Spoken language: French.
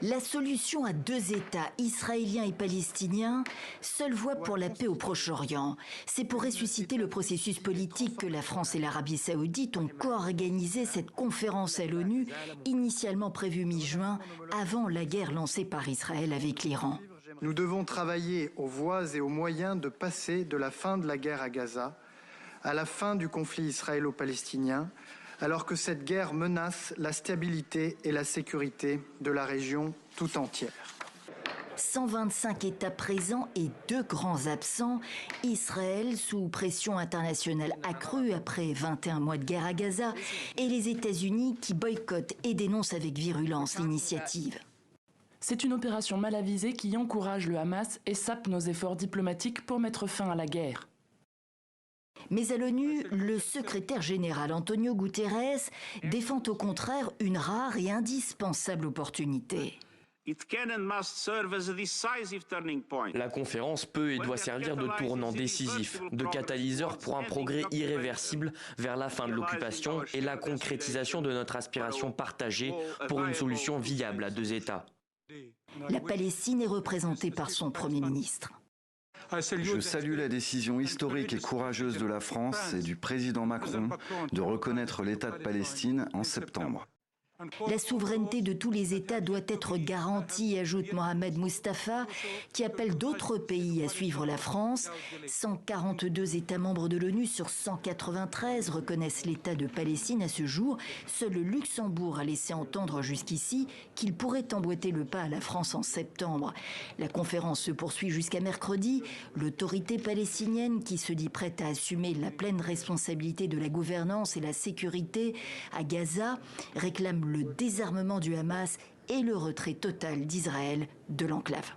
La solution à deux États, israéliens et palestiniens, seule voie pour la paix au Proche-Orient. C'est pour ressusciter le processus politique que la France et l'Arabie saoudite ont co-organisé cette conférence à l'ONU, initialement prévue mi-juin, avant la guerre lancée par Israël avec l'Iran. Nous devons travailler aux voies et aux moyens de passer de la fin de la guerre à Gaza à la fin du conflit israélo-palestinien, alors que cette guerre menace la stabilité et la sécurité de la région tout entière. 125 États présents et 2 grands absents. Israël, sous pression internationale accrue après 21 mois de guerre à Gaza, et les États-Unis qui boycottent et dénoncent avec virulence l'initiative. C'est une opération mal avisée qui encourage le Hamas et sape nos efforts diplomatiques pour mettre fin à la guerre. Mais à l'ONU, le secrétaire général Antonio Guterres défend au contraire une rare et indispensable opportunité. La conférence peut et doit servir de tournant décisif, de catalyseur pour un progrès irréversible vers la fin de l'occupation et la concrétisation de notre aspiration partagée pour une solution viable à deux États. La Palestine est représentée par son Premier ministre. Je salue la décision historique et courageuse de la France et du président Macron de reconnaître l'État de Palestine en septembre. La souveraineté de tous les États doit être garantie, ajoute Mohamed Mustafa, qui appelle d'autres pays à suivre la France. 142 États membres de l'ONU sur 193 reconnaissent l'État de Palestine à ce jour. Seul le Luxembourg a laissé entendre jusqu'ici qu'il pourrait emboîter le pas à la France en septembre. La conférence se poursuit jusqu'à mercredi. L'autorité palestinienne, qui se dit prête à assumer la pleine responsabilité de la gouvernance et la sécurité à Gaza, réclame le désarmement du Hamas et le retrait total d'Israël de l'enclave.